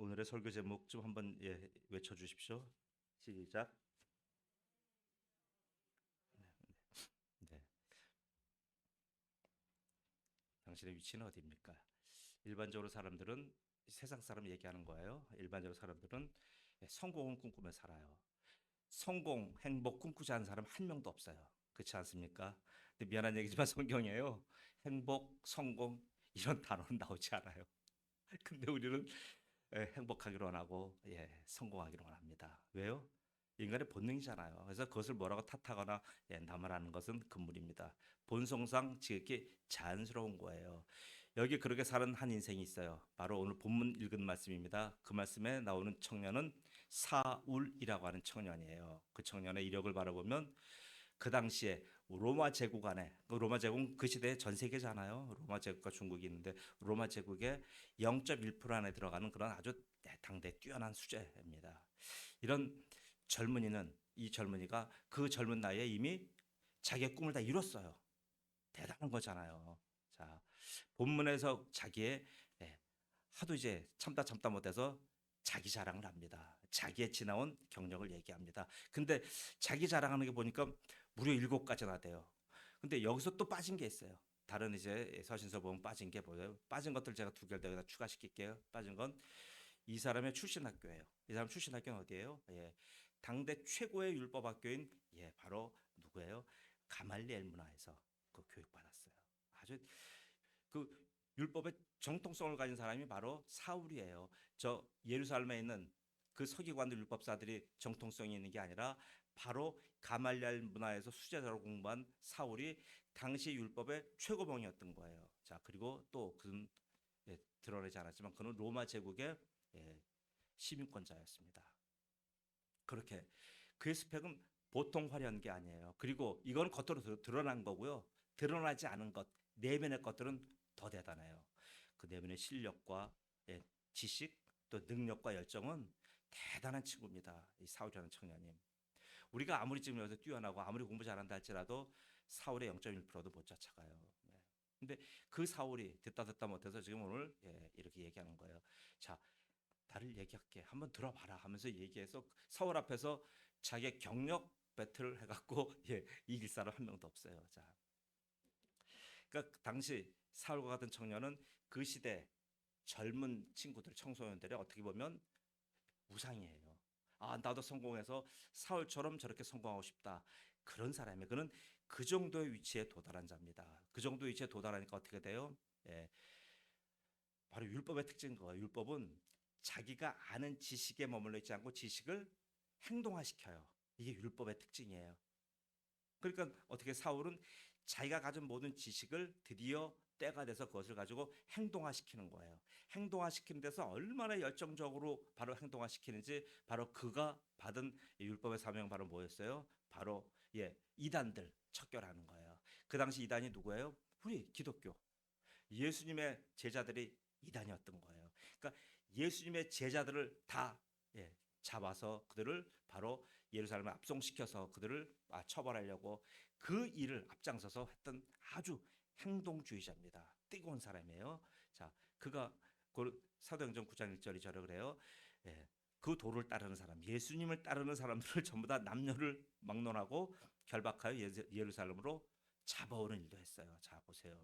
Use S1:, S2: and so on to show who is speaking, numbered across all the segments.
S1: 오늘의 설교 제목 좀 한번 외쳐 주십시오. 시작. 네. 당신의 위치는 어디입니까? 일반적으로 사람들은 세상 사람 얘기하는 거예요. 일반적으로 사람들은 성공을 꿈꾸며 살아요. 성공, 행복 꿈꾸지 않는 사람 한 명도 없어요. 그렇지 않습니까? 근데 미안한 얘기지만 성경에요. 행복, 성공 이런 단어는 나오지 않아요. 근데 우리는 행복하기로 원하고 성공하기로 원합니다. 왜요? 인간의 본능이잖아요. 그래서 그것을 뭐라고 탓하거나 남하라는 것은 금물입니다. 본성상 지극히 자연스러운 거예요. 여기 그렇게 사는 한 인생이 있어요. 바로 오늘 본문 읽은 말씀입니다. 그 말씀에 나오는 청년은 사울이라고 하는 청년이에요. 그 청년의 이력을 바라보면 그 당시에 로마 제국 안에, 그 로마 제국은 그 시대에 전 세계잖아요. 로마 제국과 중국이 있는데 로마 제국의 0.1% 안에 들어가는 그런 아주 당대 뛰어난 수재입니다. 이런 이 젊은이가 그 젊은 나이에 이미 자기의 꿈을 다 이뤘어요. 대단한 거잖아요. 자, 본문에서 자기의 하도 이제 참다 못해서 자기 자랑을 합니다. 자기의 지나온 경력을 얘기합니다. 근데 자기 자랑하는 게 보니까 무려 7가지나 돼요. 근데 여기서 또 빠진 게 있어요. 다른 이제 서신서 보면 빠진 게 뭐예요? 빠진 것들 제가 2개를 여기다 추가시킬게요. 빠진 건 이 사람의 출신 학교예요. 이 사람 출신 학교는 어디예요? 당대 최고의 율법 학교인 바로 누구예요? 가말리엘 문화에서 그 교육받았어요. 아주 그 율법의 정통성을 가진 사람이 바로 사울이에요. 저 예루살렘에 있는 그 서기관들 율법사들이 정통성이 있는 게 아니라 바로 가말리엘 문화에서 수제자로 공부한 사울이 당시 율법의 최고봉이었던 거예요. 자, 그리고 또 그는 드러내지 않았지만 그는 로마 제국의 예, 시민권자였습니다. 그렇게 그의 스펙은 보통 화려한 게 아니에요. 그리고 이건 겉으로 드러난 거고요. 드러나지 않은 것, 내면의 것들은 더 대단해요. 그 내면의 실력과 지식, 또 능력과 열정은 대단한 친구입니다. 이 사울이라는 청년님. 우리가 아무리 지금 여기서 뛰어나고 아무리 공부 잘한다 할지라도 사울의 0.1%도 못 쫓아가요. 네. 근데 그 사울이 듣다 못해서 지금 오늘 이렇게 얘기하는 거예요. 자, 나를 얘기할게. 한번 들어봐라 하면서 얘기해서 서울 앞에서 자기의 경력 배틀을 해갖고 이길 사람 한 명도 없어요. 자, 그러니까 그 당시 사울과 같은 청년은 그 시대 젊은 친구들, 청소년들의 어떻게 보면 우상이에요. 아, 나도 성공해서 사울처럼 저렇게 성공하고 싶다. 그런 사람이 그는 그 정도의 위치에 도달한 자입니다. 그 정도 위치에 도달하니까 어떻게 돼요? 예, 바로 율법의 특징인 거예요. 율법은 자기가 아는 지식에 머물러 있지 않고 지식을 행동화시켜요. 이게 율법의 특징이에요. 그러니까 어떻게 사울은 자기가 가진 모든 지식을 드디어 때가 돼서 그것을 가지고 행동화시키는 거예요. 행동화시키는 데서 얼마나 열정적으로 바로 행동화시키는지 바로 그가 받은 율법의 사명 바로 뭐였어요? 바로 이단들 척결하는 거예요. 그 당시 이단이 누구예요? 우리 기독교. 예수님의 제자들이 이단이었던 거예요. 그러니까 예수님의 제자들을 다 잡아서 그들을 바로 예루살렘에 압송시켜서 그들을 처벌하려고 그 일을 앞장서서 했던 아주 행동주의자입니다. 뜨거운 사람이에요. 자, 그가 사도행전 9장 1절이 저래 그래요. 그 도를 따르는 사람, 예수님을 따르는 사람들을 전부 다 남녀를 막론하고 결박하여 예루살렘으로 잡아오는 일도 했어요. 자, 보세요.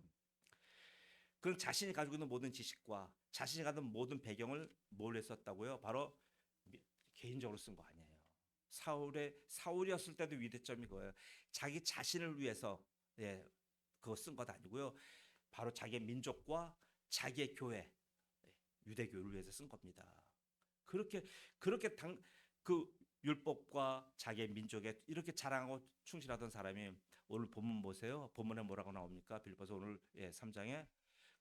S1: 그는 자신이 가지고 있는 모든 지식과 자신이 가진 모든 배경을 뭘 했었다고요? 바로 개인적으로 쓴 거 아니에요. 사울이었을 때도 위대점이 그거예요. 자기 자신을 위해서 그거 쓴 것 아니고요. 바로 자기의 민족과 자기의 교회, 유대교를 위해서 쓴 겁니다. 그렇게 그렇게 그 율법과 자기의 민족에 이렇게 자랑하고 충실하던 사람이 오늘 본문 보세요. 본문에 뭐라고 나옵니까? 빌립보서 오늘 3장에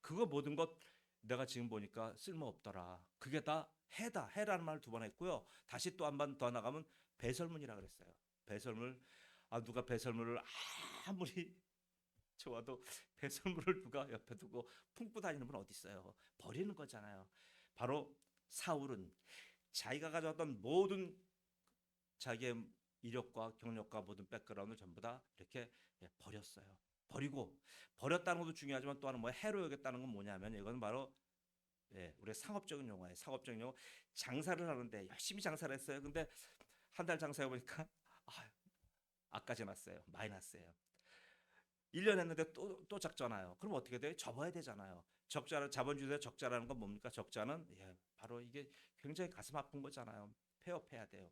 S1: 그거 모든 것 내가 지금 보니까 쓸모없더라. 그게 다 해다. 해라는 말을 2번 했고요. 다시 또 한 번 더 나가면 배설물이라 그랬어요. 배설물. 아, 누가 배설물을 아무리 좋아도 배설물을 누가 옆에 두고 품고 다니는 분 어디 있어요? 버리는 거잖아요. 바로 사울은 자기가 가져왔던 모든 자기의 이력과 경력과 모든 백그라운드 전부 다 이렇게 버렸어요. 버리고 버렸다는 것도 중요하지만 또 하나 뭐 해로 여겼다는 건 뭐냐면 이건 바로 예, 우리 상업적인 용어예요. 상업적인 용어. 장사를 하는데 열심히 장사를 했어요. 근데 한 달 장사해 보니까 아, 아까지 났어요. 마이너스예요. 1년 했는데 또 적잖아요. 그럼 어떻게 돼요? 접어야 되잖아요. 적자는 자본주의에 적자라는 건 뭡니까? 적자는 예, 바로 이게 굉장히 가슴 아픈 거잖아요. 폐업해야 돼요.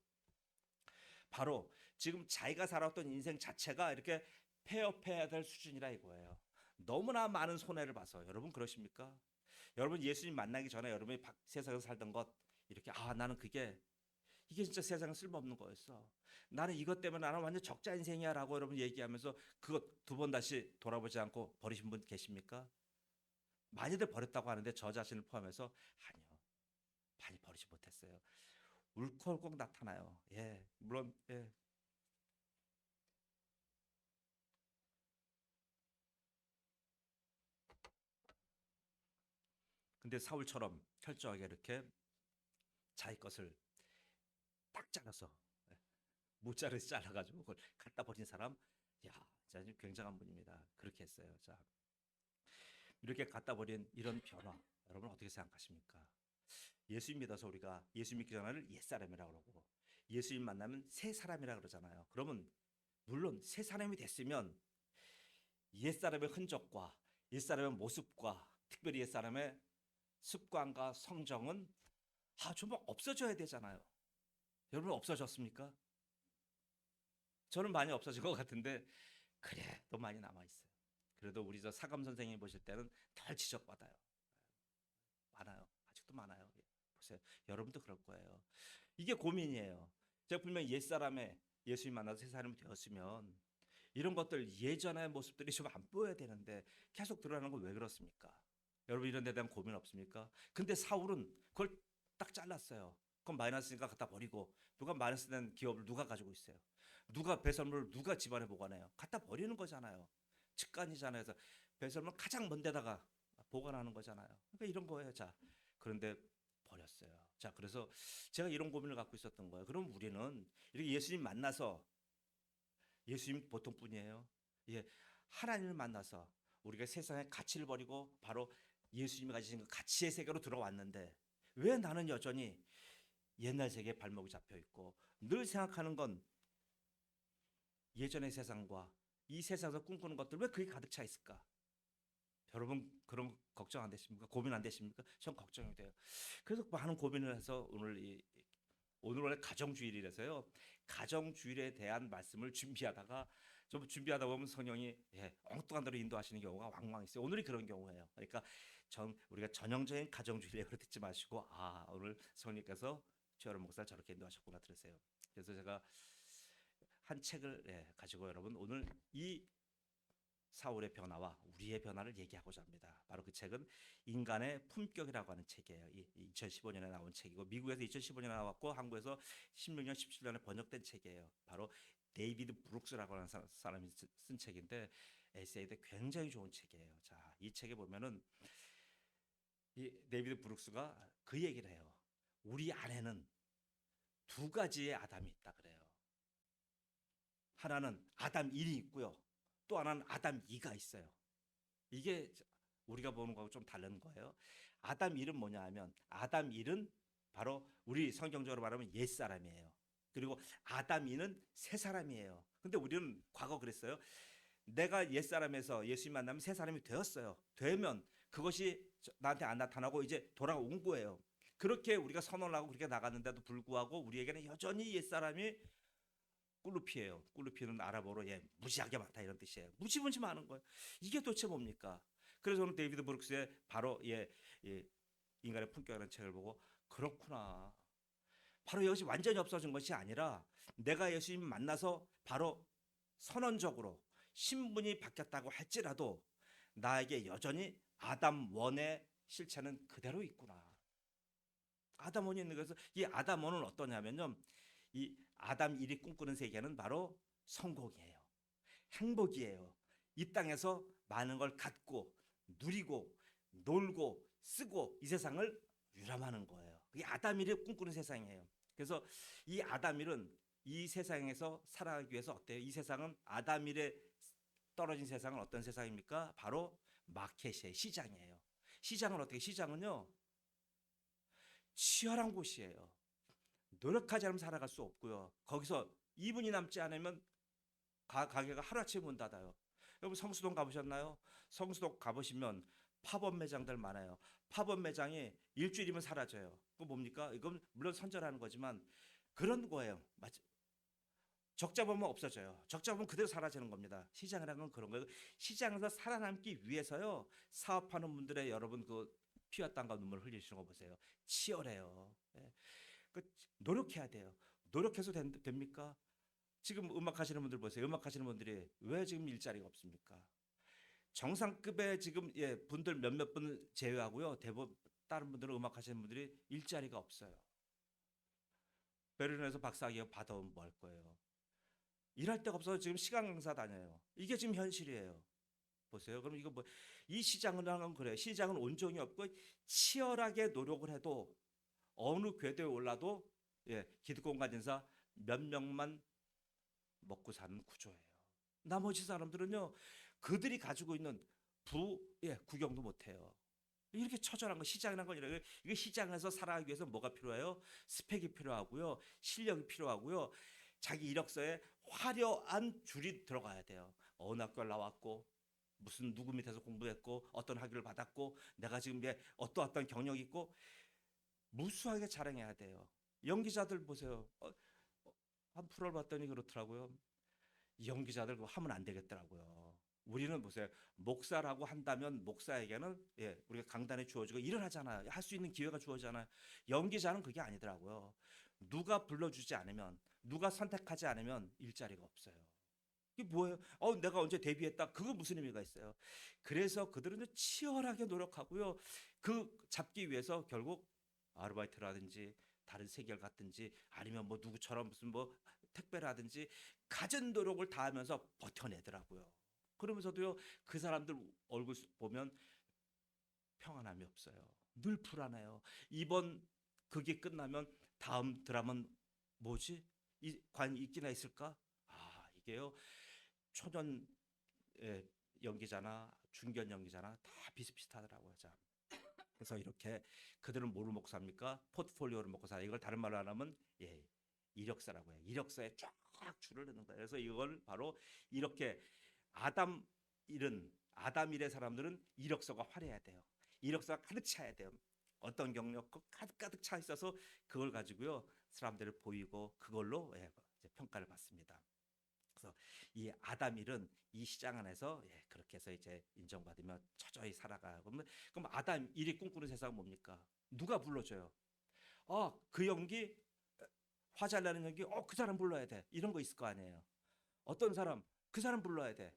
S1: 바로 지금 자기가 살았던 인생 자체가 이렇게 폐업해야 될 수준이라 이거예요. 너무나 많은 손해를 봐서 여러분 그러십니까? 여러분 예수님 만나기 전에 여러분이 세상에서 살던 것 이렇게 나는 이게 진짜 세상에 쓸모없는 거였어. 나는 이것 때문에 나는 완전 적자 인생이야라고 여러분 얘기하면서 그것 두 번 다시 돌아보지 않고 버리신 분 계십니까? 많이들 버렸다고 하는데 저 자신을 포함해서 아니요. 많이 버리지 못했어요. 울컥울컥 나타나요. 예, 물론 예. 근데 사울처럼 철저하게 이렇게 자기 것을 딱 잘라서 예, 모짜르 잘라가지고 그걸 갖다 버린 사람, 야, 진짜 굉장한 분입니다. 그렇게 했어요. 자, 이렇게 갖다 버린 이런 변화, 여러분 어떻게 생각하십니까? 예수님 믿어서 우리가 예수 믿기 전에는 옛사람이라고 그러고 예수님 만나면 새 사람이라고 그러잖아요. 그러면 물론 새 사람이 됐으면 옛사람의 흔적과 옛사람의 모습과 특별히 옛사람의 습관과 성정은 좀 없어져야 되잖아요. 여러분 없어졌습니까? 저는 많이 없어진 것 같은데 그래 또 많이 남아있어요. 그래도 우리 저 사감 선생님 보실 때는 덜 지적받아요. 많아요. 아직도 많아요. 보세요. 여러분도 그럴 거예요. 이게 고민이에요. 제가 분명히 옛사람의 예수님 만나서 새 사람이 되었으면 이런 것들 예전의 모습들이 좀 안 보여야 되는데 계속 드러나는 건 왜 그렇습니까? 여러분 이런 데 대한 고민 없습니까? 근데 사울은 그걸 딱 잘랐어요. 그럼 마이너스니까 갖다 버리고 누가 마이너스 된 기업을 누가 가지고 있어요? 누가 배설물을 누가 집안에 보관해요? 갖다 버리는 거잖아요. 직관이잖아요. 그래서 배설물 가장 먼 데다가 보관하는 거잖아요. 그러니까 이런 거예요. 자, 그런데 버렸어요. 자, 그래서 제가 이런 고민을 갖고 있었던 거예요. 그럼 우리는 이렇게 예수님 만나서 예수님 보통 분이에요. 예, 하나님을 만나서 우리가 세상의 가치를 버리고 바로 예수님이 가지신 그 가치의 세계로 들어왔는데 왜 나는 여전히 옛날 세계에 발목이 잡혀 있고 늘 생각하는 건 예전의 세상과 이 세상에서 꿈꾸는 것들 왜 그게 가득 차 있을까? 여러분 그런 걱정 안 되십니까? 고민 안 되십니까? 전 걱정이 돼요. 그래서 많은 고민을 해서 오늘 원래 가정주일이라서요. 가정주일에 대한 말씀을 준비하다가 좀 준비하다 보면 성령이 엉뚱한 대로 인도하시는 경우가 왕왕 있어요. 오늘이 그런 경우예요. 그러니까 우리가 전형적인 가정주일이라고 듣지 마시고 오늘 성령께서 최여름 목사를 저렇게 인도하셨구나 들으세요. 그래서 제가 한 책을 가지고 여러분 오늘 이 사울의 변화와 우리의 변화를 얘기하고자 합니다. 바로 그 책은 인간의 품격이라고 하는 책이에요. 2015년에 나온 책이고 미국에서 2015년에 나왔고 한국에서 16년, 17년에 번역된 책이에요. 바로 데이비드 브룩스라고 하는 사람이 쓴 책인데 에세이도 굉장히 좋은 책이에요. 자, 이 책에 보면은 이 데이비드 브룩스가 그 얘기를 해요. 우리 안에는 두 가지의 아담이 있다 그래요. 하나는 아담 1이 있고요. 또 하나는 아담 2가 있어요. 이게 우리가 보는 거하고 좀 다른 거예요. 아담 1은 뭐냐 하면 아담 1은 바로 우리 성경적으로 말하면 옛사람이에요. 그리고 아담 2는 새 사람이에요. 근데 우리는 과거 그랬어요. 내가 옛사람에서 예수님 만나면 새 사람이 되었어요. 되면 그것이 나한테 안 나타나고 이제 돌아온 거예요. 그렇게 우리가 선언을 하고 그렇게 나갔는데도 불구하고 우리에게는 여전히 옛사람이 꿀루피예요. 꿀루피는 아랍어로 무지하게 많다 이런 뜻이에요. 무지무지 많은 거예요. 이게 도대체 뭡니까? 그래서 저는 데이비드 브룩스의 바로 인간의 품격이라는 책을 보고 그렇구나. 바로 이것이 완전히 없어진 것이 아니라 내가 예수님 만나서 바로 선언적으로 신분이 바뀌었다고 할지라도 나에게 여전히 아담 원의 실체는 그대로 있구나. 아담 원이 있는 것에서 이 아담 원은 어떠냐면요. 이 아담 1이 꿈꾸는 세계는 바로 성공이에요. 행복이에요. 이 땅에서 많은 걸 갖고 누리고 놀고 쓰고 이 세상을 유람하는 거예요. 그게 아담 1이 꿈꾸는 세상이에요. 그래서 이 아담 1은 이 세상에서 살아가기 위해서 어때요? 이 세상은 아담 1에 떨어진 세상은 어떤 세상입니까? 바로 마켓이에요. 시장이에요. 시장은 어떻게? 시장은요. 치열한 곳이에요. 노력하지 않으면 살아갈 수 없고요. 거기서 2분이 남지 않으면 가게가 하루아침에 문 닫아요. 여러분 성수동 가보셨나요? 성수동 가보시면 팝업 매장들 많아요. 팝업 매장이 일주일이면 사라져요. 그거 뭡니까? 이건 물론 선전하는 거지만 그런 거예요. 적자 보면 없어져요. 적자 보면 그대로 사라지는 겁니다. 시장이라는 건 그런 거예요. 시장에서 살아남기 위해서요. 사업하는 분들의 여러분 그 피와 땀과 눈물 흘리시는 거 보세요. 치열해요. 예. 노력해야 돼요. 노력해서 됩니까? 지금 음악 하시는 분들 보세요. 음악 하시는 분들이 왜 지금 일자리가 없습니까? 정상급의 지금 분들 몇몇 분 제외하고요. 대부분 다른 분들은 음악 하시는 분들이 일자리가 없어요. 베를린에서 박사학위 받아오면 뭐 할 거예요? 일할 데가 없어서 지금 시간 강사 다녀요. 이게 지금 현실이에요. 보세요. 그럼 이거 뭐 이 시장은 그래요. 시장은 온종이 없고 치열하게 노력을 해도 어느 궤도에 올라도 기득권 가진 자 몇 명만 먹고 사는 구조예요. 나머지 사람들은요, 그들이 가지고 있는 구경도 못해요. 이렇게 처절한 거 시장이라는 건 이게 시장에서 살아가기 위해서 뭐가 필요해요? 스펙이 필요하고요, 실력이 필요하고요, 자기 이력서에 화려한 줄이 들어가야 돼요. 어느 학교를 나왔고, 무슨 누구 밑에서 공부했고, 어떤 학위를 받았고, 내가 지금 어떤 경력이 있고, 무수하게 자랑해야 돼요. 연기자들 보세요. 한 프로를 봤더니 그렇더라고요. 연기자들 그거 하면 안 되겠더라고요. 우리는 보세요. 목사라고 한다면 목사에게는 우리가 강단에 주어지고 일을 하잖아요. 할 수 있는 기회가 주어지잖아요. 연기자는 그게 아니더라고요. 누가 불러주지 않으면, 누가 선택하지 않으면 일자리가 없어요. 이게 뭐예요? 내가 언제 데뷔했다. 그거 무슨 의미가 있어요? 그래서 그들은 치열하게 노력하고요. 그 잡기 위해서 결국 아르바이트라든지 다른 세계를 갔든지 아니면 뭐 누구처럼 무슨 뭐 택배를 하든지 갖은 노력을 다하면서 버텨내더라고요. 그러면서도요, 그 사람들 얼굴 보면 평안함이 없어요. 늘 불안해요. 이번 극이 끝나면 다음 드라마는 뭐지? 과연 있기나 있을까? 이게요, 초년 연기자나 중견 연기자나 다 비슷비슷하더라고요. 자, 그래서 이렇게 그들은 뭐를 먹고 삽니까? 포트폴리오를 먹고 사. 이걸 다른 말로 하면 이력서라고 해요. 이력서에 쫙 줄을 넣는 거예요. 그래서 이걸 바로 이렇게 아담일의 사람들은 이력서가 화려해야 돼요. 이력서가 가득 차야 돼요. 어떤 경력 가득 차 있어서 그걸 가지고요, 사람들을 보이고 그걸로 이제 평가를 받습니다. 그래서 이 아담일은 이 시장 안에서 그렇게 해서 이제 인정받으며 처저히 살아가고, 그럼 아담일이 꿈꾸는 세상은 뭡니까? 누가 불러줘요? 그 연기 화 잘 나는 연기, 그 사람 불러야 돼. 이런 거 있을 거 아니에요. 어떤 사람, 그 사람 불러야 돼.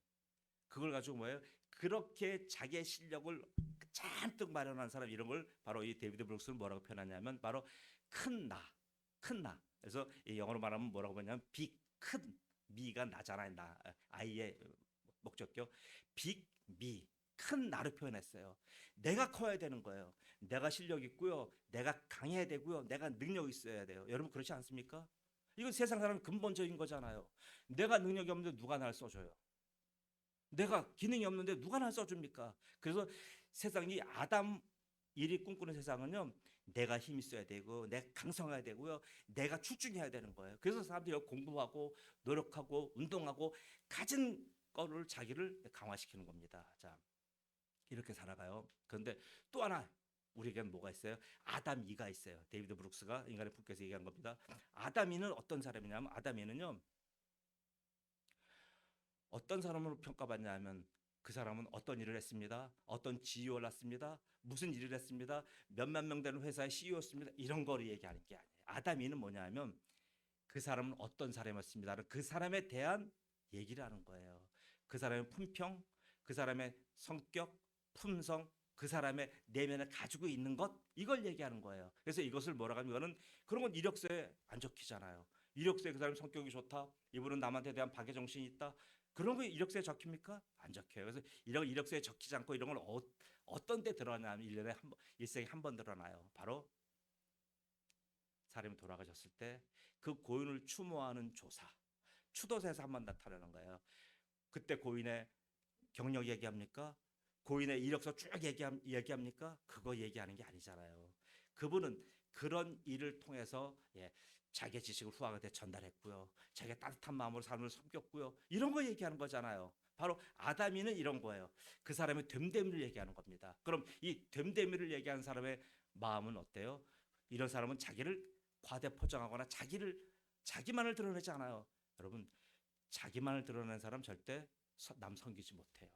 S1: 그걸 가지고 뭐예요? 그렇게 자기의 실력을 잔뜩 마련한 사람, 이런 걸 바로 이 데이비드 브룩스는 뭐라고 표현하냐면 바로 큰 나. 그래서 이 영어로 말하면 뭐라고 하냐면 큰 미가 나잖아요. 아이의 목적격. 미, 큰 나를 표현했어요. 내가 커야 되는 거예요. 내가 실력 있고요. 내가 강해야 되고요. 내가 능력 있어야 돼요. 여러분 그렇지 않습니까? 이건 세상 사람 근본적인 거잖아요. 내가 능력이 없는데 누가 날 써줘요? 내가 기능이 없는데 누가 날 써줍니까? 그래서 세상이 아담 일이 꿈꾸는 세상은요, 내가 힘 있어야 되고 내가 강성해야 되고요, 내가 출중해야 되는 거예요. 그래서 사람들이 공부하고 노력하고 운동하고 가진 거를 자기를 강화시키는 겁니다. 자, 이렇게 살아가요. 그런데 또 하나 우리에게는 뭐가 있어요? 아담이가 있어요. 데이비드 브룩스가 인간의 품격에서 얘기한 겁니다. 아담이는 어떤 사람이냐면, 아담이는요, 어떤 사람으로 평가받냐면 그 사람은 어떤 일을 했습니다. 어떤 지위를 올랐습니다. 무슨 일을 했습니다. 몇만 명 되는 회사의 CEO였습니다. 이런 거를 얘기하는 게 아니에요. 아담이는 뭐냐면 그 사람은 어떤 사람이었습니다. 그 사람에 대한 얘기를 하는 거예요. 그 사람의 품평, 그 사람의 성격, 품성, 그 사람의 내면에 가지고 있는 것, 이걸 얘기하는 거예요. 그래서 이것을 뭐라고 하면, 이거는 그런 건 이력서에 안 적히잖아요. 이력서에 그 사람 성격이 좋다, 이분은 남한테 대한 박애 정신이 있다, 그런 거 이력서에 적힙니까? 안 적혀요. 그래서 이런 이력서에 적히지 않고 이런 걸 어떤 데 드러나면 1년에 한 번, 일생에 한 번 드러나요. 바로 사람이 돌아가셨을 때 그 고인을 추모하는 조사, 추도사에서 한 번 나타나는 거예요. 그때 고인의 경력 얘기합니까? 고인의 이력서 쭉 얘기합니까? 그거 얘기하는 게 아니잖아요. 그분은 그런 일을 통해서 자기의 지식을 후학한테 전달했고요. 자기가 따뜻한 마음으로 사람을 섬겼고요. 이런 거 얘기하는 거잖아요. 바로 아담이는 이런 거예요. 그 사람의 됨됨이를 얘기하는 겁니다. 그럼 이 됨됨이를 얘기하는 사람의 마음은 어때요? 이런 사람은 자기를 과대 포장하거나 자기만을 드러내지 않아요. 여러분, 자기만을 드러내는 사람 절대 남 섬기지 못해요.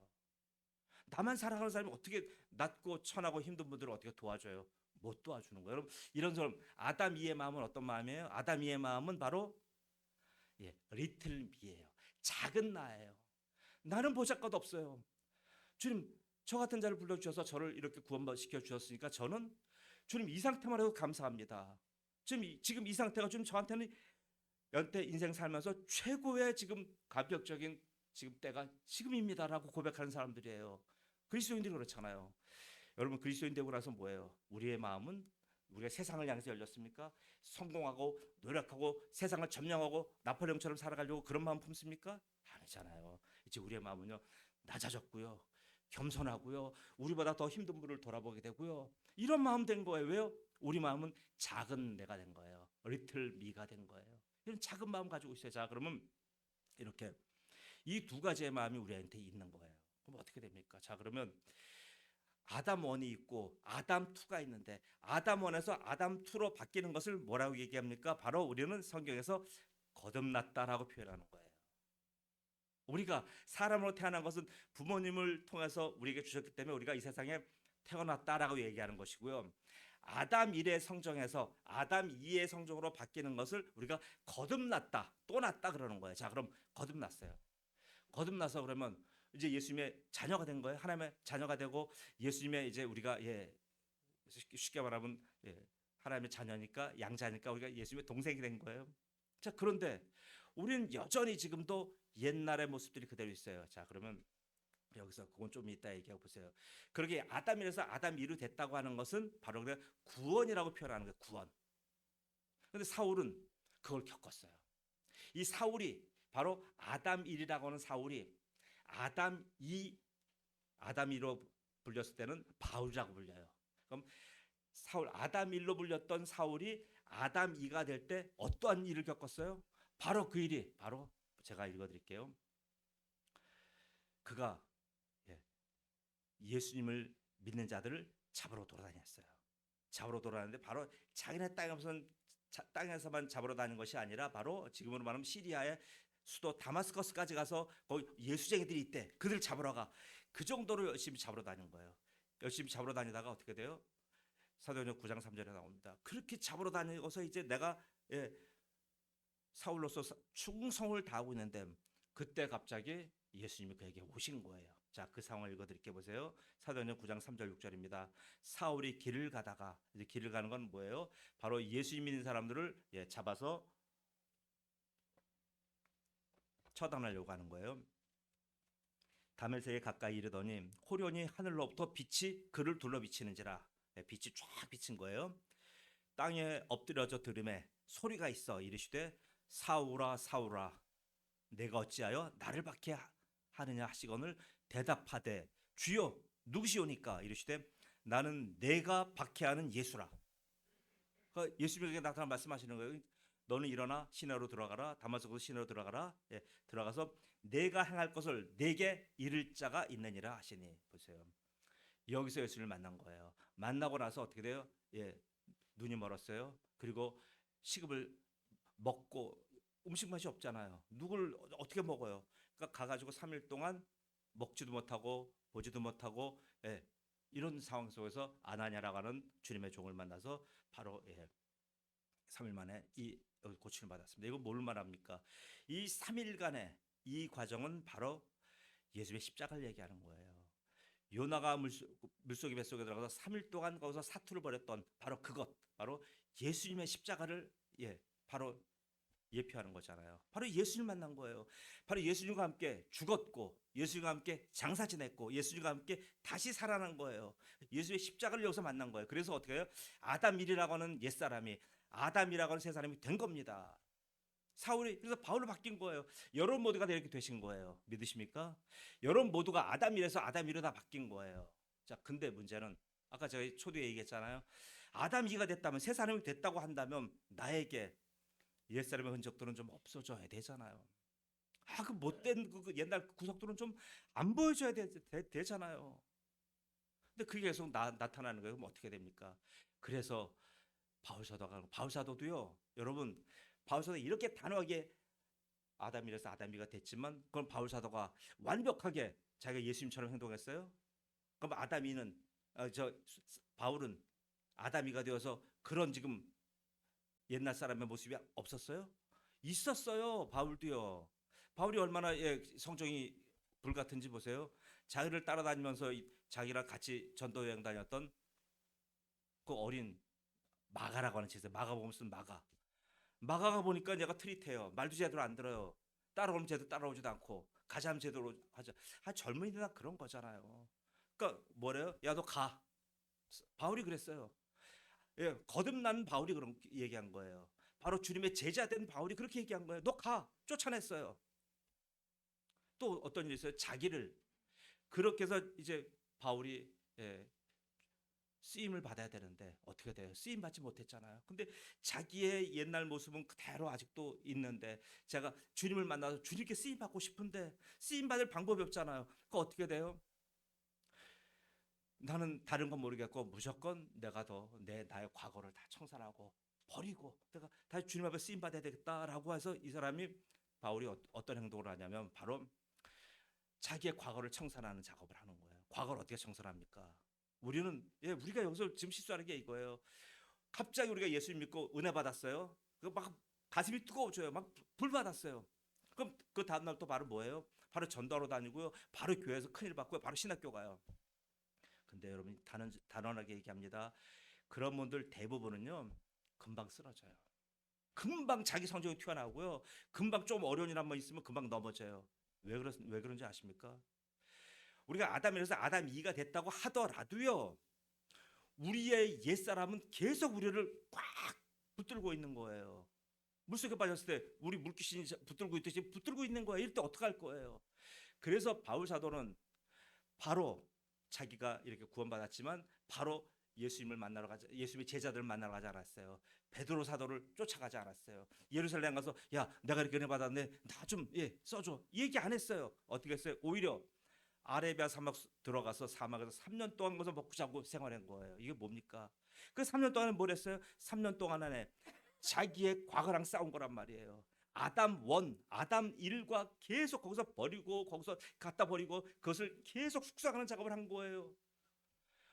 S1: 나만 사랑하는 사람이 어떻게 낮고 천하고 힘든 분들을 어떻게 도와줘요? 못 도와주는 거예요. 여러분, 이런 사람 아담 이의 마음은 어떤 마음이에요? 아담 이의 마음은 바로 리틀 미예요. 작은 나예요. 나는 보잘것 없어요. 주님, 저 같은 자를 불러주셔서 저를 이렇게 구원시켜 주셨으니까 저는 주님 이 상태만 해도 감사합니다. 지금 이 상태가 주님 저한테는 연태 인생 살면서 최고의 지금 감격적인 지금 때가 지금입니다라고 고백하는 사람들이에요. 그리스도인들이 그렇잖아요. 여러분, 그리스도인 되고 나서 뭐예요? 우리의 마음은 우리가 세상을 향해서 열렸습니까? 성공하고 노력하고 세상을 점령하고 나폴레옹처럼 살아가려고 그런 마음 품습니까? 아니잖아요. 이제 우리의 마음은요, 낮아졌고요, 겸손하고요, 우리보다 더 힘든 분을 돌아보게 되고요, 이런 마음 된 거예요. 왜요? 우리 마음은 작은 내가 된 거예요. 리틀 미가 된 거예요. 이런 작은 마음 가지고 있어요. 자, 그러면 이렇게 이 두 가지의 마음이 우리한테 있는 거예요. 그럼 어떻게 됩니까? 자, 그러면 아담 1이 있고 아담 2가 있는데 아담 1에서 아담 2로 바뀌는 것을 뭐라고 얘기합니까? 바로 우리는 성경에서 거듭났다라고 표현하는 거예요. 우리가 사람으로 태어난 것은 부모님을 통해서 우리에게 주셨기 때문에 우리가 이 세상에 태어났다라고 얘기하는 것이고요. 아담 1의 성정에서 아담 2의 성정으로 바뀌는 것을 우리가 거듭났다, 또 났다 그러는 거예요. 자, 그럼 거듭났어요. 거듭나서 그러면 이제 예수님의 자녀가 된 거예요. 하나님의 자녀가 되고 예수님의 이제 우리가 쉽게 말하면 하나님의 자녀니까 양자니까 우리가 예수님의 동생이 된 거예요. 자, 그런데 우리는 여전히 지금도 옛날의 모습들이 그대로 있어요. 자, 그러면 여기서 그건 좀 이따 얘기하고 보세요. 그러게 아담이라서 아담 2로 됐다고 하는 것은 바로 그냥 구원이라고 표현하는 거예요. 구원. 근데 사울은 그걸 겪었어요. 이 사울이 바로 아담 1이라고 하는 사울이 아담 2로 불렸을 때는 바울이라고 불려요. 그럼 아담 1로 불렸던 사울이 아담 2가 될 때 어떠한 일을 겪었어요? 바로 그 일이 바로 제가 읽어드릴게요. 그가 예수님을 믿는 자들을 잡으러 돌아다녔어요. 잡으러 돌아다녔는데 바로 자기네 땅에서만 잡으러 다닌 것이 아니라 바로 지금으로 말하면 시리아의 수도 다마스커스까지 가서 거기 예수쟁이들이 있대. 그들 잡으러 가. 그 정도로 열심히 잡으러 다닌 거예요. 열심히 잡으러 다니다가 어떻게 돼요? 사도행전 9장 3절에 나옵니다. 그렇게 잡으러 다니고서 이제 내가 사울로서 충성을 다하고 있는데 그때 갑자기 예수님이 그에게 오신 거예요. 자, 그 상황을 읽어드릴게 보세요. 사도행전 9장 3절 6절입니다. 사울이 길을 가다가 이제 길을 가는 건 뭐예요? 바로 예수님 믿는 사람들을 잡아서 처단하려고 하는 거예요. 다메섹에 가까이 이르더니 호련히 하늘로부터 빛이 그를 둘러 비치는지라. 빛이 쫙 비친 거예요. 땅에 엎드려져 들음에 소리가 있어 이르시되 사울아 사울아 내가 어찌하여 나를 박해하느냐 하시거늘 대답하되 주여 누구시오니까 이르시되 나는 내가 박해하는 예수라. 그러니까 예수님에게 나타나 말씀하시는 거예요. 너는 일어나 시내로 들어가라. 다마스커스 시내로 들어가라. 들어가서 내가 행할 것을 내게 이를 자가 있느니라 하시니. 보세요. 여기서 예수를 만난 거예요. 만나고 나서 어떻게 돼요? 눈이 멀었어요. 그리고 식음을 먹고 음식 맛이 없잖아요. 누굴 어떻게 먹어요? 그러니까 가가지고 3일 동안 먹지도 못하고 보지도 못하고 이런 상황 속에서 아나냐라고 하는 주님의 종을 만나서 바로 3일 만에 이 고침을 받았습니다. 이거 뭘 말합니까? 이 3일간의 이 과정은 바로 예수의 십자가를 얘기하는 거예요. 요나가 물속의 뱃속에 들어가서 3일 동안 거기서 사투를 벌였던 바로 그것, 바로 예수님의 십자가를 바로 예표하는 거잖아요. 바로 예수님 만난 거예요. 바로 예수님과 함께 죽었고 예수님과 함께 장사 지냈고 예수님과 함께 다시 살아난 거예요. 예수의 십자가를 여기서 만난 거예요. 그래서 어떻게 해요? 아담 1이라고 하는 옛사람이 아담이라고 하는 새 사람이 된 겁니다. 사울이 그래서 바울로 바뀐 거예요. 여러분 모두가 이렇게 되신 거예요. 믿으십니까? 여러분 모두가 아담 1에서 아담 2로 다 바뀐 거예요. 자, 근데 문제는 아까 제가 초두에 얘기했잖아요. 아담 이가 됐다면 새 사람이 됐다고 한다면 나에게 옛사람의 흔적들은 좀 없어져야 되잖아요. 그 못된 그 옛날 구석들은 좀 안 보여줘야 되잖아요. 근데 그게 계속 나타나는 거예요. 그럼 어떻게 됩니까? 그래서 바울사도도요. 여러분, 바울사도 이렇게 단호하게 아담이라서 아담이가 됐지만 그럼 바울사도가 완벽하게 자기가 예수님처럼 행동했어요? 그럼 아담이는 바울은 아담이가 되어서 그런 지금 옛날 사람의 모습이 없었어요? 있었어요. 바울도요. 바울이 얼마나 성정이 불같은지 보세요. 자기를 따라다니면서 자기랑 같이 전도 여행 다녔던 그 어린 마가라고 하는 책에서 마가 보면 쓴 마가가 보니까 얘가 트릿해요. 말도 제대로 안 들어요. 따라오면 제대로 따라오지도 않고 가자면 제대로 하죠. 젊은이들 다 그런 거잖아요. 그러니까 뭐래요? 야 너 가. 바울이 그랬어요. 거듭난 바울이 그런 얘기한 거예요. 바로 주님의 제자 된 바울이 그렇게 얘기한 거예요. 너 가. 쫓아냈어요. 또 어떤 일이 있어요? 자기를 그렇게 해서 이제 바울이 쓰임을 받아야 되는데 어떻게 돼요? 쓰임 받지 못했잖아요. 근데 자기의 옛날 모습은 그대로 아직도 있는데 제가 주님을 만나서 주님께 쓰임 받고 싶은데 쓰임 받을 방법이 없잖아요. 그 어떻게 돼요? 나는 다른 건 모르겠고 무조건 내가 나의 과거를 다 청산하고 버리고 내가 다시 주님 앞에 쓰임 받아야 되겠다라고 해서 이 사람이 바울이 어떤 행동을 하냐면 바로 자기의 과거를 청산하는 작업을 하는 거예요. 과거를 어떻게 청산합니까? 우리가 여기서 지금 실수하는 게 이거예요. 갑자기 우리가 예수 믿고 은혜 받았어요. 막 가슴이 뜨거워져요. 막 불 받았어요. 그럼 그 다음 날 또 바로 뭐예요? 바로 전도하러 다니고요. 바로 교회에서 큰일 받고요. 바로 신학교 가요. 근데 여러분 단언하게 얘기합니다. 그런 분들 대부분은요. 금방 쓰러져요. 금방 자기 성적이 튀어나오고요. 금방 좀 어려운 일 한번 있으면 금방 넘어져요. 왜 그런지 아십니까? 우리가 아담이라서 아담 2가 됐다고 하더라도요. 우리의 옛사람은 계속 우리를 꽉 붙들고 있는 거예요. 물속에 빠졌을 때 우리 물귀신이 붙들고 있듯이 붙들고 있는 거예요. 이럴 때 어떡할 거예요? 그래서 바울 사도는 바로 자기가 이렇게 구원받았지만 바로 예수님의 제자들을 만나러 가지 않았어요. 베드로 사도를 쫓아가지 않았어요. 예루살렘 가서 야 내가 이렇게 은혜 받았는데 나 좀 써줘 얘기 안 했어요. 어떻게 했어요? 오히려 아라비아 사막 들어가서 사막에서 3년 동안 거기서 먹고 자고 생활한 거예요. 이게 뭡니까? 그 3년 동안은 뭘 했어요? 3년 동안 안에 자기의 과거랑 싸운 거란 말이에요. 아담 1, 아담 1과 계속 거기서 버리고 거기서 갖다 버리고 그것을 계속 숙성하는 작업을 한 거예요.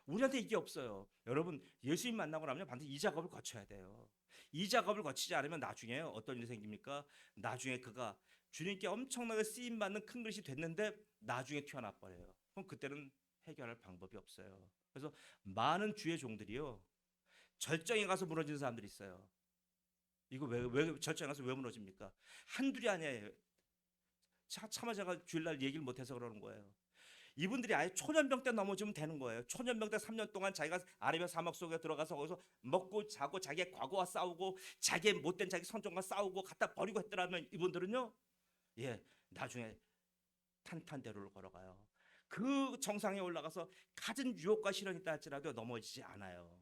S1: 우리한테 이게 없어요. 여러분 예수님 만나고 나면 반드시 이 작업을 거쳐야 돼요. 이 작업을 거치지 않으면 나중에 어떤 일이 생깁니까? 나중에 그가 주님께 엄청나게 쓰임 받는 큰 그릇이 됐는데 나중에 튀어나와 버려요. 그럼 그때는 해결할 방법이 없어요. 그래서 많은 주의 종들이요 절정에 가서 무너지는 사람들이 있어요. 이거 왜 절정에 가서 왜 무너집니까? 한둘이 아니에요. 차마 제가 주일날 얘기를 못해서 그러는 거예요. 이분들이 아예 초년병 때 넘어지면 되는 거예요. 초년병 때 3년 동안 자기가 아라비아 사막 속에 들어가서 거기서 먹고 자고 자기의 과거와 싸우고 자기의 못된 자기 선종과 싸우고 갖다 버리고 했더라면 이분들은요. 나중에 탄탄대로를 걸어가요. 그 정상에 올라가서 갖은 유혹과 시련이 있다 할지라도 넘어지지 않아요.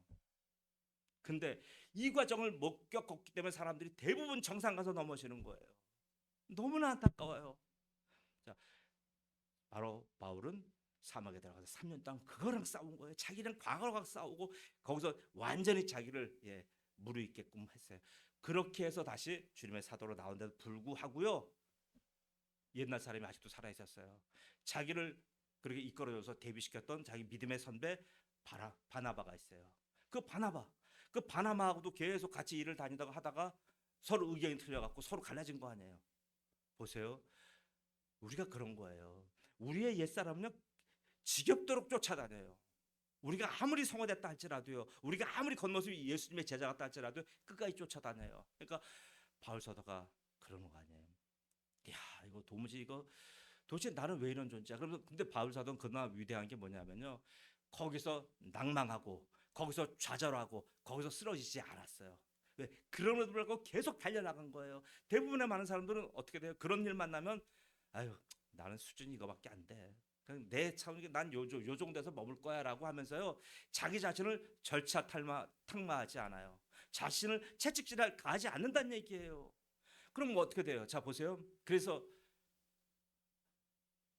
S1: 근데 이 과정을 못 겪었기 때문에 사람들이 대부분 정상 가서 넘어지는 거예요. 너무나 안타까워요. 자, 바로 바울은 사막에 들어가서 3년 동안 그거랑 싸운 거예요. 자기는 과거랑 싸우고 거기서 완전히 자기를 무르익게끔 했어요. 그렇게 해서 다시 주님의 사도로 나온데도 불구하고요. 옛날 사람이 아직도 살아 있었어요. 자기를 그렇게 이끌어줘서 데뷔시켰던 자기 믿음의 선배 바나바가 있어요. 그 바나바하고도 계속 같이 일을 다니다가 하다가 서로 의견이 틀려갖고 서로 갈라진 거 아니에요. 보세요. 우리가 그런 거예요. 우리의 옛사람은요 지겹도록 쫓아다녀요. 우리가 아무리 성화됐다 할지라도요. 우리가 아무리 겉모습이 예수님의 제자 같다 할지라도 끝까지 쫓아다녀요. 그러니까 바울 사도가 그러는 거 아니에요. 이거 도대체 나는 왜 이런 존재야? 근데 바울 사도는 그나마 위대한 게 뭐냐면요. 거기서 낭망하고 거기서 좌절하고 거기서 쓰러지지 않았어요. 왜? 그럼에도 불구하고 계속 달려나간 거예요. 대부분의 많은 사람들은 어떻게 돼요? 그런 일 만나면 아유 나는 수준이 이거밖에 안 돼. 내 차원이 난요 정도에서 머물 거야라고 하면서요 자기 자신을 탁마하지 않아요. 자신을 채찍질하지 않는다는 얘기예요. 그럼 뭐 어떻게 돼요? 자 보세요. 그래서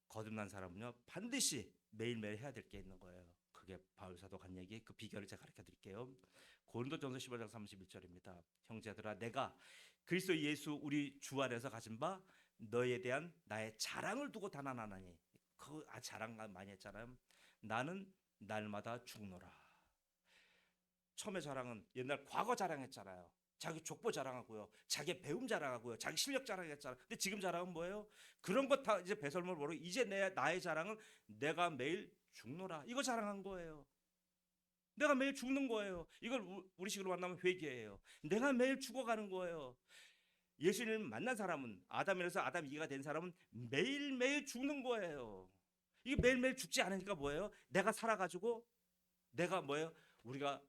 S1: 거듭난 사람은요 반드시 매일매일 해야 될 게 있는 거예요. 그게 바울 사도가 한 얘기, 그 비결을 제가 가르쳐 드릴게요. 고린도전서 15장 31절입니다. 형제들아 내가 그리스도 예수 우리 주 안에서 가진 바 너에 대한 나의 자랑을 두고 단언하나니, 그 자랑 많이 했잖아요. 나는 날마다 죽노라. 처음에 자랑은 옛날 과거 자랑했잖아요. 자기 족보 자랑하고요, 자기 배움 자랑하고요, 자기 실력 자랑했잖아요. 근데 지금 자랑은 뭐예요? 그런 것 다 이제 배설물 모르고 이제 나의 자랑은 내가 매일 죽노라. 이거 자랑한 거예요. 내가 매일 죽는 거예요. 이걸 우리식으로 만나면 회개예요. 내가 매일 죽어가는 거예요. 예수님을 만난 사람은, 아담에서 아담 이가 된 사람은 매일매일 죽는 거예요. 이게 매일매일 죽지 않으니까 뭐예요? 내가 살아가지고 내가 뭐예요? 우리가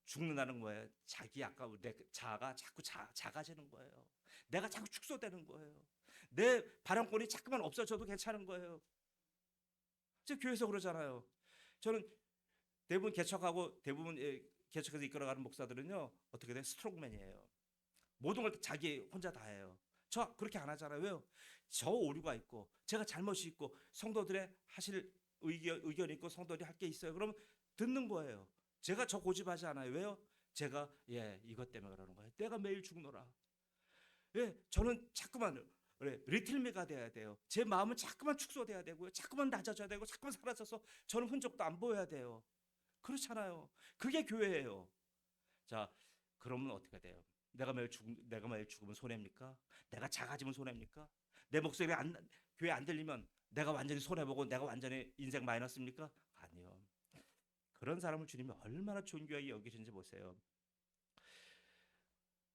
S1: 죽는다는 거예요. 자기 아까 내 자아가 자꾸 작아지는 거예요. 내가 자꾸 축소되는 거예요. 내 발언권이 자꾸만 없어져도 괜찮은 거예요. 제 교회에서 그러잖아요. 저는 대부분 개척해서 이끌어가는 목사들은요 어떻게 돼? 스트롱맨이에요. 모든 걸 자기 혼자 다 해요. 저 그렇게 안 하잖아요. 왜요? 저 오류가 있고 제가 잘못이 있고 성도들의 하실 의견이 있고 성도들이 할 게 있어요. 그럼 듣는 거예요. 제가 저 고집하지 않아요. 왜요? 제가 이것 때문에 그러는 거예요. 내가 매일 죽노라. 저는 자꾸만 리틀미가 돼야 돼요. 제 마음은 자꾸만 축소돼야 되고요. 자꾸만 낮아져야 되고 자꾸만 사라져서 저는 흔적도 안 보여야 돼요. 그렇잖아요. 그게 교회예요. 자, 그러면 어떻게 돼요? 내가 매일 죽으면 손해입니까? 내가 작아지면 손해입니까? 내 목소리가 교회 안 들리면 내가 완전히 손해보고 내가 완전히 인생 마이너스입니까? 아니요. 그런 사람을 주님이 얼마나 존귀하게 여기시는지 보세요.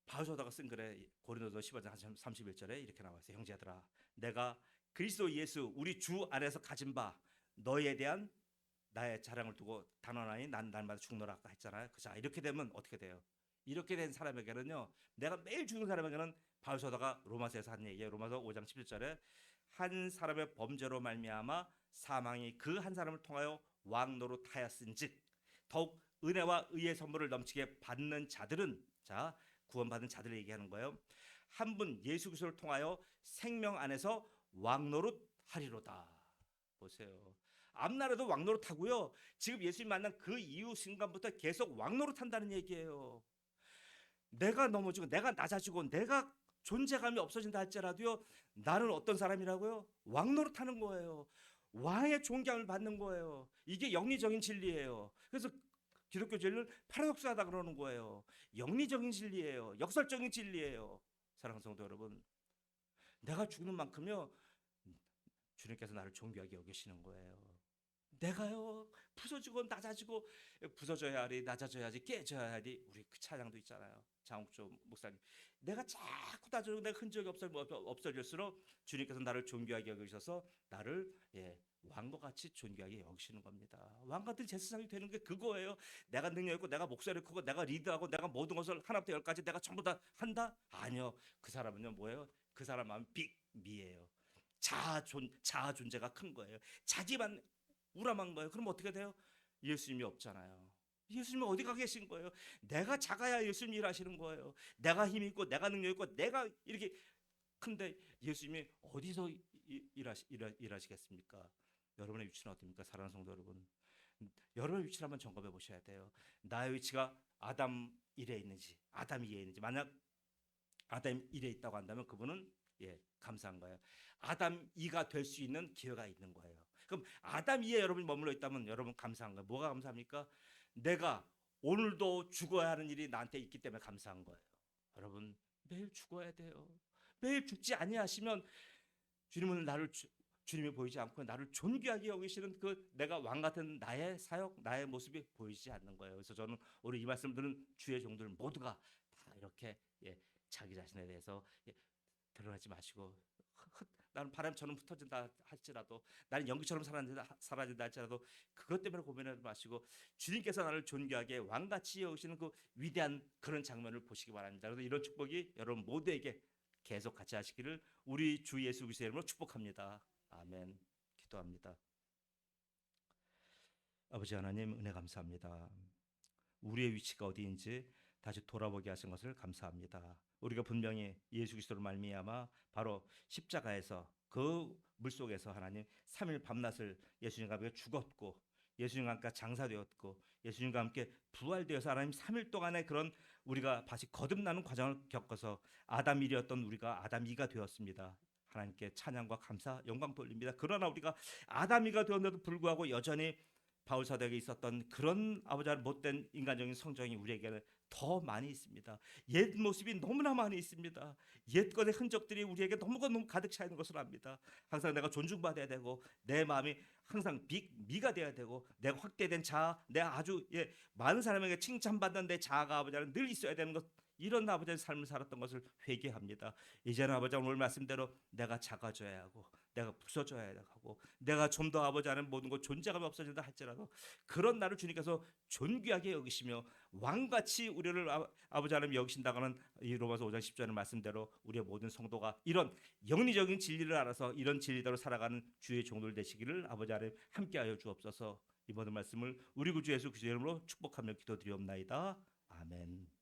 S1: 바울 사도가 쓴 글에 고린도서 15장 31절에 이렇게 나와 있어요. 형제들아 내가 그리스도 예수 우리 주 안에서 가진 바 너희에 대한 나의 자랑을 두고 단언하니 난 날마다 죽노라 아까 했잖아요. 자 이렇게 되면 어떻게 돼요? 이렇게 된 사람에게는요, 내가 매일 죽는 사람에게는 바울 사도가 로마서에서 한 얘기예요. 로마서 5장 11절에 한 사람의 범죄로 말미암아 사망이 그 한 사람을 통하여 왕노릇하였은즉 더욱 은혜와 의의 선물을 넘치게 받는 자들은, 자 구원받은 자들을 얘기하는 거예요. 한 분 예수 그리스도를 통하여 생명 안에서 왕노릇하리로다. 보세요. 앞날에도 왕노릇하고요. 지금 예수님 만난 그 이후 순간부터 계속 왕노릇한다는 얘기예요. 내가 넘어지고 내가 낮아지고 내가 존재감이 없어진다 할지라도요, 나는 어떤 사람이라고요? 왕노릇하는 거예요. 왕의 존경을 받는 거예요. 이게 영리적인 진리예요. 그래서 기독교 진리는 파라독스하다 그러는 거예요. 영리적인 진리예요. 역설적인 진리예요. 사랑하는 성도 여러분, 내가 죽는 만큼요 주님께서 나를 존귀하게 여기시는 거예요. 내가요 부서지고 낮아지고, 부서져야 하리 낮아져야지 깨져야 하리. 우리 그 찬양도 있잖아요. 장욱조 목사님, 내가 자꾸 낮아지고 내가 흔적이 없어질수록 주님께서 나를 존귀하게 여기셔서 나를 왕과 같이 존귀하게 여기시는 겁니다. 왕같은 제사장이 되는 게 그거예요. 내가 능력 있고 내가 목소리 크고 내가 리드하고 내가 모든 것을 하나부터 열까지 내가 전부 다 한다? 아니요. 그 사람은요 뭐예요? 그 사람 마음은 빅미예요. 자아 존재가 큰 거예요. 자기만 우람한 거예요. 그럼 어떻게 돼요? 예수님이 없잖아요. 예수님이 어디 가 계신 거예요? 내가 작아야 예수님이 일하시는 거예요. 내가 힘 있고 내가 능력 있고 내가 이렇게 큰데 예수님이 어디서 일하시겠습니까? 여러분의 위치는 어떻습니까? 사랑하는 성도 여러분, 여러분의 위치를 한번 점검해 보셔야 돼요. 나의 위치가 아담 1에 있는지 아담 2에 있는지. 만약 아담 1에 있다고 한다면 그분은 감사한 거예요. 아담 2가 될 수 있는 기회가 있는 거예요. 그럼 아담 2에 여러분이 머물러 있다면 여러분 감사한 거예요. 뭐가 감사합니까? 내가 오늘도 죽어야 하는 일이 나한테 있기 때문에 감사한 거예요. 여러분 매일 죽어야 돼요. 매일 죽지 아니하시면 주님은 주님이 보이지 않고 나를 존귀하게 여기시는 그 내가 왕 같은 나의 사역, 나의 모습이 보이지 않는 거예요. 그래서 저는 오늘 이 말씀 들은 주의 종들 모두가 다 이렇게 자기 자신에 대해서 드러나지 마시고, 나는 바람처럼 흩어진다 할지라도, 나는 연기처럼 사라진다 할지라도 그것 때문에 고민하지 마시고 주님께서 나를 존귀하게 왕같이 여기시는 그 위대한 그런 장면을 보시기 바랍니다. 그래서 이런 축복이 여러분 모두에게 계속 같이 하시기를 우리 주 예수 그리스도의 이름으로 축복합니다. 아멘. 기도합니다. 아버지 하나님 은혜 감사합니다. 우리의 위치가 어디인지 다시 돌아보게 하신 것을 감사합니다. 우리가 분명히 예수 그리스도로 말미암아 바로 십자가에서 그 물속에서 하나님 3일 밤낮을 예수님과 함께 죽었고 예수님과 함께 장사되었고 예수님과 함께 부활되어서 하나님 3일 동안의 그런 우리가 다시 거듭나는 과정을 겪어서 아담 1이었던 우리가 아담 2가 되었습니다. 하나님께 찬양과 감사, 영광 돌립니다. 그러나 우리가 아담 2가 되었는데도 불구하고 여전히 바울 사도에게 있었던 그런 아버지 못된 인간적인 성정이 우리에게는 더 많이 있습니다. 옛 모습이 너무나 많이 있습니다. 옛것의 흔적들이 우리에게 너무 가득 차 있는 것을 압니다. 항상 내가 존중받아야 되고 내 마음이 항상 미가 돼야 되고 내가 확대된 자아, 내가 아주 많은 사람에게 칭찬받는 내 자아가 아버지는 늘 있어야 되는 것, 이런 아버지의 삶을 살았던 것을 회개합니다. 이제는 아버지 오늘 말씀대로 내가 작아져야 하고 내가 부서져야 하고 내가 좀 더 아버지 하는 모든 것 존재감이 없어진다 할지라도 그런 나를 주님께서 존귀하게 여기시며 왕같이 우리를 아버지 하나님 여기신다고는 이 로마서 5장 10절의 말씀대로 우리의 모든 성도가 이런 영리적인 진리를 알아서 이런 진리대로 살아가는 주의 종들 되시기를 아버지 하나님 함께하여 주옵소서. 이 모든 말씀을 우리 구주 예수 그리스도의 이름으로 축복하며 기도드리옵나이다. 아멘.